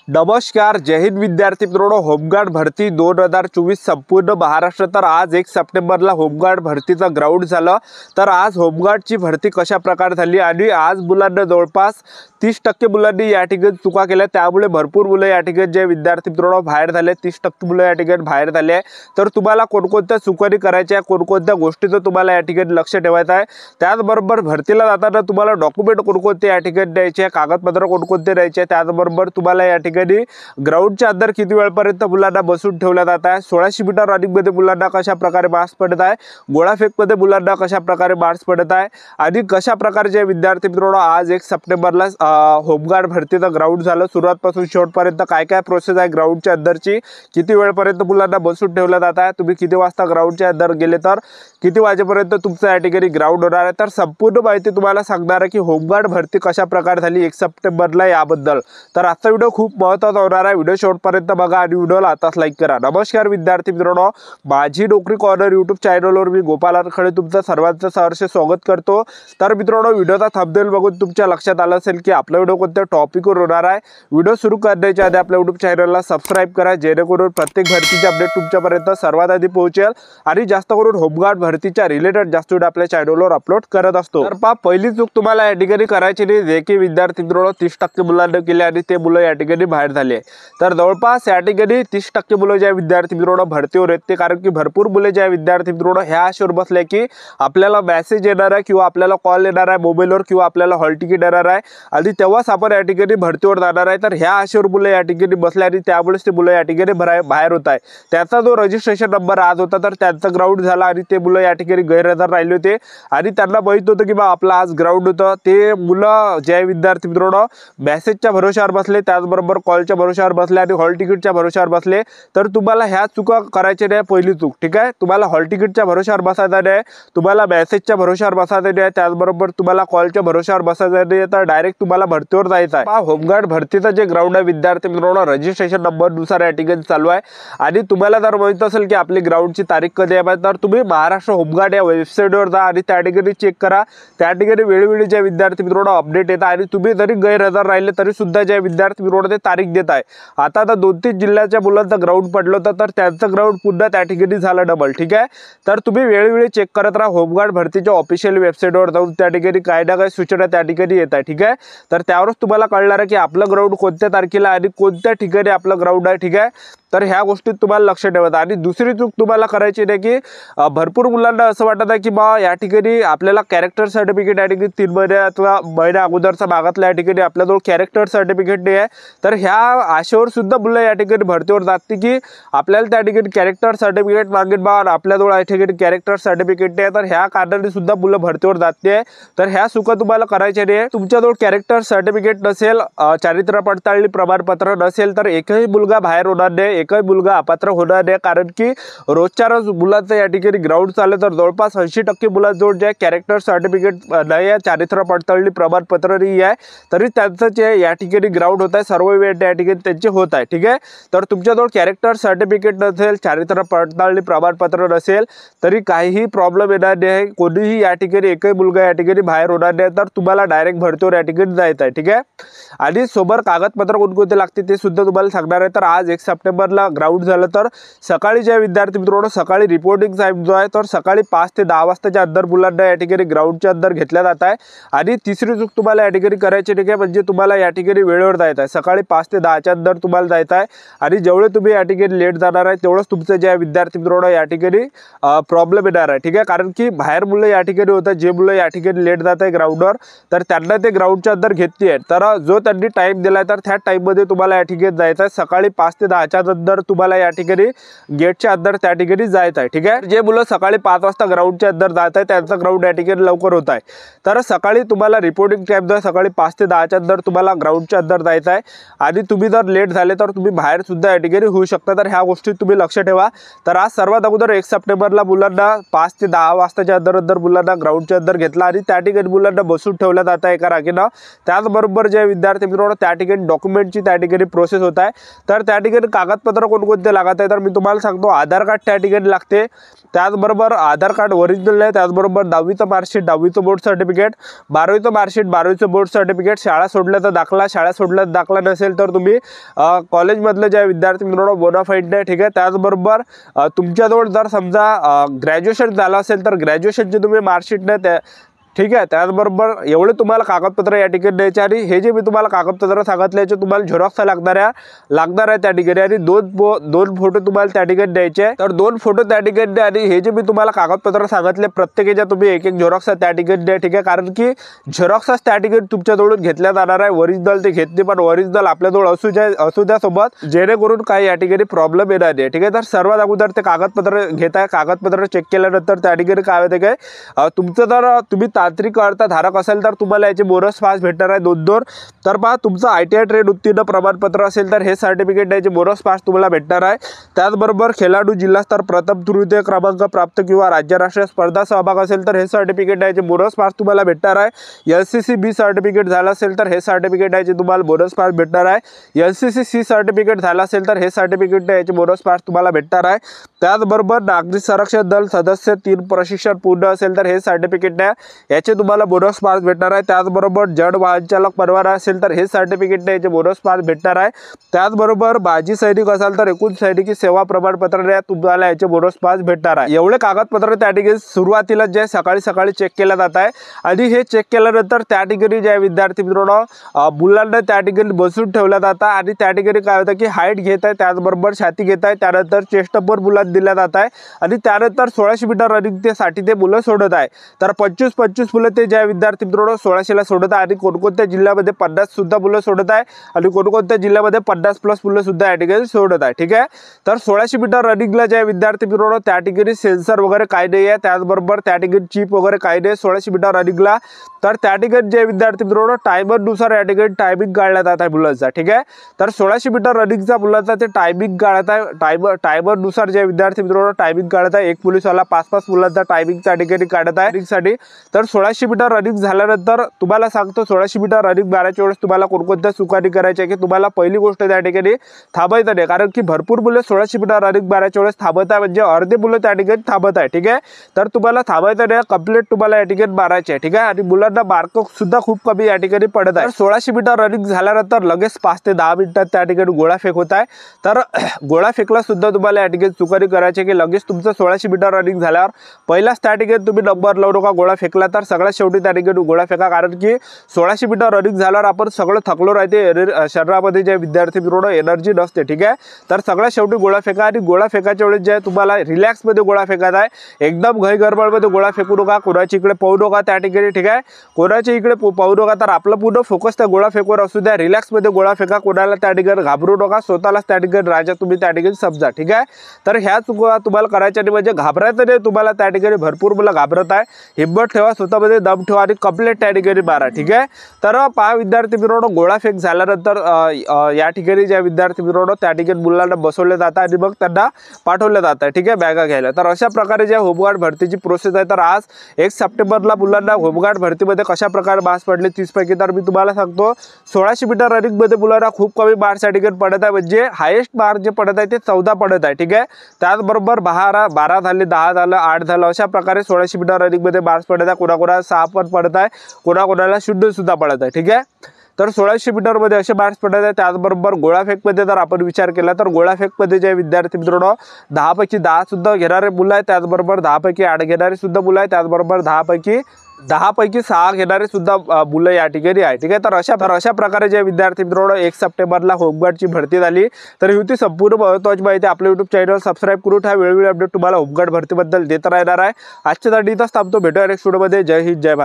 नमस्कार, जय हिंद विद्यार्थी मित्रांनो. होमगार्ड भरती 2024 संपूर्ण महाराष्ट्र. तर आज 1 सप्टेंबरला होमगार्ड भरतीचा ग्राउंड झालं. तर आज होमगार्डची भरती कशा प्रकारे झाली आणि आज मुलांना जवळपास 30% मुलांनी या ठिकाणी चुका केल्या, त्यामुळे भरपूर मुलं या ठिकाणी जे विद्यार्थी मित्रांनो बाहेर झाले, 30% मुलं या ठिकाणी बाहेर झाले. तर तुम्हाला कोणकोणत्या चुकांनी करायच्या, कोणकोणत्या गोष्टीचं तुम्हाला या ठिकाणी लक्ष ठेवायचं आहे. त्याचबरोबर भरतीला जाताना तुम्हाला डॉक्युमेंट कोणकोणते या ठिकाणी द्यायचे, कागदपत्र कोणकोणते द्यायचे, त्याचबरोबर तुम्हाला या ठिकाणी ग्राउंडच्या अंदर किती वेळपर्यंत मुलांना बसून ठेवला जात आहे, 1600 मीटर रनिंगमध्ये मुलांना कशा प्रकारे मार्क्स पडत आहे, गोळाफेकमध्ये मुलांना कशा प्रकारे मार्क्स पडत आहे आणि कशा प्रकारचे विद्यार्थी मित्रांनो आज 1 सप्टेंबरला होमगार्ड भरतीचं ग्राउंड झालं. सुरुवातपासून शेवटपर्यंत काय काय प्रोसेस आहे ग्राउंडच्या अंदरची, किती वेळपर्यंत मुलांना बसून ठेवला जात आहे, तुम्ही किती वाजता ग्राउंडच्या अंदर गेले तर किती वाजेपर्यंत तुमचं या ठिकाणी ग्राउंड होणार आहे. तर संपूर्ण माहिती तुम्हाला सांगणार आहे की होमगार्ड भरती कशा प्रकारे झाली 1 सप्टेंबरला याबद्दल. तर आजचा व्हिडिओ खूप महत्त्वाचा होणार आहे. व्हिडिओ शेवटपर्यंत बघा आणि व्हिडिओला आताच लाईक करा. नमस्कार विद्यार्थी मित्रांनो, माझी नोकरी कॉर्नर यूट्यूब चॅनलवर मी गोपाल आरखडे तुमचं सर्वांचं सहर्ष स्वागत करतो. तर मित्रांनो, व्हिडिओचा थंबनेल बघून तुमच्या लक्षात आलं असेल की आपला व्हिडिओ कोणत्या टॉपिकवर होणार आहे. व्हिडिओ सुरू करण्याच्या आधी आपल्या यूट्यूब चॅनलला सबस्क्राईब करा, जेणेकरून प्रत्येक भरतीचे अपडेट तुमच्यापर्यंत सर्वात आधी पोहोचेल आणि जास्त करून होमगार्ड भरतीच्या रिलेटेड जास्त व्हिडिओ आपल्या चॅनलवर अपलोड करत असतो. तर पहा, पहिली चूक तुम्हाला या ठिकाणी करायची नाही, जे की विद्यार्थी मित्रांनो 30% मुलांना केले आणि ते मुलं या ठिकाणी बाहेर झाले. तर जवळपास या ठिकाणी 30% मुलं ज्या विद्यार्थी मित्रांनो भरतीवर येते, कारण की भरपूर मुले ज्या विद्यार्थी मित्रांनो ह्या आशेवर बसले की आपल्याला मेसेज येणार आहे किंवा आपल्याला कॉल येणार आहे मोबाईलवर किंवा आपल्याला हॉल तिकीट येणार आहे आणि तेव्हाच आपण या ठिकाणी भरतीवर जाणार आहे. तर ह्या आशेवर मुलं या ठिकाणी बसले आणि त्यामुळेच ते मुलं या ठिकाणी बाहेर होत आहे. त्याचा जो रजिस्ट्रेशन नंबर आज होता तर त्यांचा ग्राउंड झाला आणि ते मुलं या ठिकाणी गैरहजर राहिले होते आणि त्यांना माहित होतं की बा आपला आज ग्राउंड होतं. ते मुलं ज्या विद्यार्थी मित्रांनो मेसेजच्या भरोशावर बसले, त्याचबरोबर कॉलच्या भरोशावर बसले आणि हॉल तिकीटच्या भरोशावर बसले. तर तुम्हाला ह्या चुका करायच्या नाही. पहिली चूक, ठीक आहे, तुम्हाला हॉल तिकीटच्या भरोशावर बसायचं नाही, तुम्हाला मेसेजच्या भरोशावर बसायचं नाही, त्याचबरोबर तुम्हाला कॉलच्या भरोशावर बसायचं नाही. तर डायरेक्ट तुम्हाला भरतीवर जायचं आहे. होमगार्ड भरतीचं जे ग्राउंड आहे विद्यार्थी मित्रांनो रजिस्ट्रेशन नंबर नुसार या ठिकाणी चालू आहे आणि तुम्हाला जर माहित असेल की आपली ग्राउंडची तारीख कधी आहे तर तुम्ही महाराष्ट्र होमगार्ड या वेबसाईटवर जा आणि त्या ठिकाणी चेक करा. त्या ठिकाणी वेळोवेळी ज्या विद्यार्थी मित्रांनो अपडेट येतात आणि तुम्ही जरी गैरहजर राहिले तरी सुद्धा ज्या विद्यार्थी मित्रांनो ते तारीख देत आहे. आता 2-3 जिल्ह्याच्या मुलांचं ग्राउंड पडलं होतं तर त्यांचं ग्राउंड पुन्हा त्या ठिकाणी झालं डबल, ठीक आहे. तर तुम्ही वेळोवेळी चेक करत राहा. होमगार्ड भरतीच्या ऑफिशियल वेबसाईटवर जाऊन त्या ठिकाणी काय ना काय सूचना त्या ठिकाणी येत आहे, ठीक आहे. तर त्यावरच तुम्हाला कळणार आहे की आपलं ग्राउंड कोणत्या तारखेला आणि कोणत्या ठिकाणी आपलं ग्राउंड आहे, ठीक आहे. तर ह्या गोष्टीत तुम्हाला लक्ष ठेवायचं. आणि दुसरी चूक तुम्हाला करायची नाही की भरपूर मुलांना असं वाटत आहे की बा या ठिकाणी आपल्याला कॅरेक्टर सर्टिफिकेट या ठिकाणी 3 महिन्या अथवा महिन्या अगोदरचा भागातल्या या ठिकाणी आपल्याजवळ कॅरेक्टर सर्टिफिकेट नाही आहे. तर ह्या आशेवर सुद्धा मुलं या ठिकाणी भरतीवर जाते की आपल्याला त्या ठिकाणी कॅरेक्टर सर्टिफिकेट मागेल बा आपल्याजवळ या ठिकाणी कॅरेक्टर सर्टिफिकेट नाही. तर ह्या कारणाने सुद्धा मुलं भरतीवर जाते. तर ह्या चुका तुम्हाला करायच्या नाही. तुमच्याजवळ कॅरेक्टर सर्टिफिकेट नसेल, चारित्र्य पडताळणी प्रमाणपत्र नसेल तर एकही मुलगा बाहेर होणार नाही, एकही मुलगा अपात्र होणार नाही. कारण की रोजच्या रोज मुलांचं या ठिकाणी ग्राउंड चाललं तर जवळपास 80% मुलांजवळ जे कॅरेक्टर सर्टिफिकेट नाही आहे, चारित्र्य पडताळणी प्रमाणपत्र नाही आहे, तरी त्यांचं जे या ठिकाणी ग्राउंड होत आहे सर्व वेळ या ठिकाणी त्यांचे होत आहे, ठीक आहे. तर तुमच्याजवळ कॅरेक्टर सर्टिफिकेट नसेल, चारित्र्य पडताळणी प्रमाणपत्र नसेल तरी काहीही प्रॉब्लेम येणार नाही. कोणीही या ठिकाणी एकही मुलगा या ठिकाणी बाहेर होणार नाही. तर तुम्हाला डायरेक्ट भरतीवर या ठिकाणी जायचं आहे, ठीक आहे. आणि सोबत कागदपत्र कोणकोणते लागते ते सुद्धा तुम्हाला सांगणार आहे. तर आज 1 सप्टेंबरला ग्राउंड झालं तर सकाळी ज्या विद्यार्थी मित्रांनो सकाळी रिपोर्टिंग टाइम जो आहे तर सकाळी 5 ते 10 वाजताच्या अंदर मुलांना या ठिकाणी ग्राउंडच्या अंदर घेतल्या जात आहे. आणि तिसरी चूक तुम्हाला या ठिकाणी करायची नाही म्हणजे तुम्हाला या ठिकाणी वेळेवर जायचं आहे. सकाळी 5 ते 10च्या अंदर तुम्हाला जायचं आहे आणि जेवढे तुम्ही या ठिकाणी लेट जाणार आहे तेवढंच तुमचं ज्या विद्यार्थी मित्रांनो या ठिकाणी प्रॉब्लेम येणार आहे, ठीक आहे. कारण की बाहेर मुलं या ठिकाणी होतात, जे मुलं या ठिकाणी लेट जात आहे ग्राउंडवर तर त्यांना ते ग्राउंडच्या अंदर घेतली आहे. तर जो त्यांनी टाइम दिला आहे तर त्या टाइममध्ये तुम्हाला या ठिकाणी जायचं आहे. सकाळी 5 ते 10च्या अंदर तुम्हाला या ठिकाणी गेटच्या अंदर त्या ठिकाणी जायचं आहे, ठीक आहे. जे मुलं सकाळी 5 वाजता ग्राउंडच्या अंदर जात आहे त्यांचं ग्राउंड या ठिकाणी लवकर होत आहे. तर सकाळी तुम्हाला रिपोर्टिंग टाइम जो आहे सकाळी 5 ते 10च्या अंदर तुम्हाला ग्राउंडच्या अंदर जायचं आहे आणि तुम्ही जर लेट झाले तर तुम्ही बाहेर सुद्धा या ठिकाणी होऊ शकता. तर ह्या गोष्टी तुम्ही लक्ष ठेवा. तर आज सर्वात अगोदर 1 सप्टेंबरला मुलांना 5 ते 10 वाजताच्या अंदर मुलांना ग्राउंडच्या अंदर घेतला आणि त्या ठिकाणी मुलांना बसून ठेवलं जात आहे एका राखीनं. त्याचबरोबर जे विद्यार्थी मित्रांनो त्या ठिकाणी डॉक्युमेंटची त्या ठिकाणी प्रोसेस होत आहे. तर त्या ठिकाणी कागदपत्र कागदपत्र कोणकोणते लागत आहे तर मी तुम्हाला सांगतो, आधार कार्ड त्या ठिकाणी लागते, त्याचबरोबर आधार कार्ड ओरिजिनल आहे, त्याचबरोबर 10वीचं मार्कशीट, 10वीचं बोर्ड सर्टिफिकेट, 12वीचं मार्कशीट, 12वीचं बोर्ड सर्टिफिकेट, शाळा सोडल्या तर दाखला, शाळा सोडल्या तर दाखला नसेल तर तुम्ही कॉलेजमधले जे विद्यार्थी मित्रांनो बोनाफाईड आहे, ठीक आहे। त्याचबरोबर तुमच्याजवळ जर समजा ग्रॅज्युएशन झालं असेल तर ग्रॅज्युएशनची तुम्ही मार्कशीट नाही त्या, ठीक आहे। त्याचबरोबर एवढे तुम्हाला कागदपत्र या ठिकाणी द्यायचे आणि हे जे मी तुम्हाला कागदपत्र सांगितले याचे तुम्हाला झेरॉक्स लागणार आहे त्या ठिकाणी आणि दोन फोटो तुम्हाला त्या ठिकाणी द्यायचे, तर 2 फोटो त्या ठिकाणी द्या आणि हे जे मी तुम्हाला कागदपत्र सांगितले प्रत्येकाच्या तुम्ही एक झेरॉक्स त्या ठिकाणी द्या, ठीक आहे। कारण की झेरॉक्सच त्या ठिकाणी तुमच्याजवळून घेतल्या जाणार आहे, ओरिजिनल ते घेत नाही, पण ओरिजिनल आपल्याजवळ असू द्या सोबत, जेणेकरून काही या ठिकाणी प्रॉब्लेम येणार नाही, ठीक आहे। तर सर्वात अगोदर ते कागदपत्र घेताय, कागदपत्र चेक केल्यानंतर त्या ठिकाणी काय होते काय तुमचं जर तुम्ही तांत्रिक अर्थ धारक असेल तर तुम्हाला याचे बोनस पास भेटणार आहे 2-2। तर पहा तुमचं ITI ट्रेड उत्तीर्ण प्रमाणपत्र असेल तर हे सर्टिफिकेट याचे बोनस पास तुम्हाला भेटणार आहे। त्याचबरोबर खेळाडू जिल्हास्तर प्रथम तृतीय क्रमांक प्राप्त किंवा राज्य राष्ट्रीय स्पर्धा सहभाग असेल तर हे सर्टिफिकेट याचे बोनस पास तुम्हाला भेटणार आहे। LCC B सर्टिफिकेट झालं असेल तर हे सर्टिफिकेट याचे तुम्हाला बोनस पास भेटणार आहे। LCC C सर्टिफिकेट झालं असेल तर हे सर्टिफिकेट याचे बोनस पास तुम्हाला भेटणार आहे। त्याचबरोबर नागरिक संरक्षण दल सदस्य 3 प्रशिक्षण पूर्ण असेल तर हे सर्टिफिकेट याचे तुम्हाला बोनस पास भेटणार आहे। त्याचबरोबर जड वाहन चालक परवाना असेल तर हे सर्टिफिकेट याचे बोनस पास भेटणार आहे। त्याचबरोबर माजी सैनिक असाल तर एकूण सैनिकी सेवा प्रमाणपत्र तुम्हाला याचे बोनस पास भेटणार आहे। एवढे कागदपत्र त्या ठिकाणी सुरुवातीला जे सकाळी चेक केलं जात आहे आणि हे चेक केल्यानंतर त्या ठिकाणी जे विद्यार्थी मित्रांनो मुलांना त्या ठिकाणी बसून ठेवलं जातं आणि त्या ठिकाणी काय होतं की हाईट घेत आहे, त्याचबरोबर छाती घेत आहे, त्यानंतर चेस्ट पर मुलांना दिल्या जात आहे आणि त्यानंतर 1600 मीटर रनिंग साठी ते मुलं सोडत आहे। तर 25 मुलं ते ज्या विद्यार्थी मित्रांनो 1600ला सोडत आहे आणि कोणकोणत्या जिल्ह्यामध्ये 50 सुद्धा मुलं सोडत आहे आणि कोणकोणत्या जिल्ह्यामध्ये 50+ मुलं सुद्धा या ठिकाणी सोडत आहे, ठीक आहे। तर 1600 मीटर रनिंगला ज्या विद्यार्थी मित्रांनो त्या ठिकाणी सेन्सर वगैरे काय नाही आहे, त्याचबरोबर त्या ठिकाणी चिप वगैरे काय नाही 1600 मीटर रनिंगला। तर त्या ठिकाणी जे विद्यार्थी मित्रांनो टायमरनुसार या ठिकाणी टायमिंग काढला जात आहे मुलांचा, ठीक आहे। तर 1600 मीटर रनिंगचा मुलांचा ते टायमिंग काढत आहे, टायमरनुसार जे विद्यार्थी मित्रांनो टायमिंग काढत आहे, एक पोलिसवाला 5-5 मुलांचा टायमिंग त्या ठिकाणी काढत आहे रनिंगसाठी। तर 1600 मीटर रनिंग झाल्यानंतर तुम्हाला सांगतो 1600 मीटर रनिंग मारायच्या वेळेस तुम्हाला कोणकोणत्या चुकांनी करायच्या की तुम्हाला पहिली गोष्ट त्या ठिकाणी थांबायचं नाही, कारण की भरपूर मुलं 1600 मीटर रनिंग मारायच्या वेळेस थांबत आहे, म्हणजे अर्धे मुलं त्या ठिकाणी थांबत आहे, ठीक आहे। तर तुम्हाला थांबायचं नाही, कंप्लीट तुम्हाला या ठिकाणी मारायचे आहे, ठीक आहे। आणि मुलांना मार्क सुद्धा खूप कमी या ठिकाणी पडत आहे। 1600 मीटर रनिंग झाल्यानंतर लगेच 5 ते 10 मिनिटात त्या ठिकाणी गोळा फेक होत आहे। तर गोळा फेकला सुद्धा तुम्हाला या ठिकाणी चुकारी करायची की लगेच तुमचं 1600 मीटर रनिंग झाल्यावर पहिलाच त्या ठिकाणी तुम्ही नंबर लावू नका, गोळा फेकला तर सगळ्यात शेवटी त्या ठिकाणी गोळा फेका, कारण की 1600 मीटर रनिंग झाल्यावर आपण सगळं थकलो राहते, शरीरामध्ये जे विद्यार्थी मित्रांनो एनर्जी नसते, ठीक आहे। तर सगळ्यात शेवटी गोळा फेका आणि गोळा फेकाच्या वेळेस जे तुम्हाला रिलॅक्स मध्ये गोळा फेकायचा आहे, एकदम घाई गडबडमध्ये गोळा फेकू नका, कोणाच्या इकडे पाहू नका त्या ठिकाणी, ठीक आहे। कोणाच्या इकडे पाहू नका, तर आपलं पूर्ण फोकस त्या गोळा फेकवर असू द्या, रिलॅक्स मध्ये गोळा फेका, कोणाला त्या ठिकाणी घाबरू नका, स्वतःलाच त्या ठिकाणी राजा तुम्ही त्या ठिकाणी समजा, ठीक आहे। तर ह्या चुका तुम्हाला करायच्या नाही, म्हणजे घाबरायचं नाही तुम्हाला, त्या ठिकाणी भरपूर मुलं घाबरत आहे, हिंमत ठेवा, स्वतःमध्ये दम ठेवा आणि कंप्लीट त्या ठिकाणी मारा, ठीक आहे। तर पहा विद्यार्थी मित्रांनो गोळा फेक झाल्यानंतर या ठिकाणी ज्या विद्यार्थी मित्रांनो त्या ठिकाणी मुलांना बसवले जातात आणि मग त्यांना पाठवलं जातं, ठीक आहे, बॅगा घ्यायला। तर अशा प्रकारे ज्या होमगार्ड भरतीची प्रोसेस आहे, तर आज 1 सप्टेंबरला मुलांना होमगार्ड भरतीमध्ये कशा प्रकारे मार्क्स पडले 30 पैकी, तर मी तुम्हाला सांगतो 1600 मीटर रनिंग मध्ये मुलांना खूप कमी मार्क्स या ठिकाणी पडत आहे, म्हणजे हायेस्ट मार्क जे पडत आहे ते 14 पडत आहे, ठीक आहे। त्याचबरोबर 12 झाले, 10 झालं, 8 झालं, अशा प्रकारे 1600 मीटर रनिंग मध्ये मार्क्स पडत आहे, कोणाकोणाला 6 पण पडत आहे, कोणाकोणाला 0 सुद्धा पडत आहे, ठीक आहे। तर 1600 मीटर मध्ये असे मार्क्स पडत आहे। त्याचबरोबर गोळाफेक मध्ये जर आपण विचार केला तर गोळाफेक मध्ये जे विद्यार्थी मित्रांनो 10 पैकी 10 सुद्धा घेणारे मुलं आहेत, त्याचबरोबर 10 पैकी 8 घेणारे सुद्धा मुलं आहेत, त्याचबरोबर 10 पैकी 6 घेणारे सुद्धा मुलं या ठिकाणी आहे, ठीक आहे। तर अशा प्रकारे जे विद्यार्थी मित्रांनो 1 सप्टेंबरला होमगार्डची भरती झाली, तर ही होती संपूर्ण महत्त्वाची माहिती। आपल्या YouTube चॅनल सबस्क्राईब करून ठेवा, वेळोवेळी अपडेट तुम्हाला होमगार्ड भरतीबद्दल देत राहणार आहे। आजच्या साठी इथंच थांबतो, भेटूया नेक्स्ट व्हिडिओमध्ये। जय हिंद, जय भारत।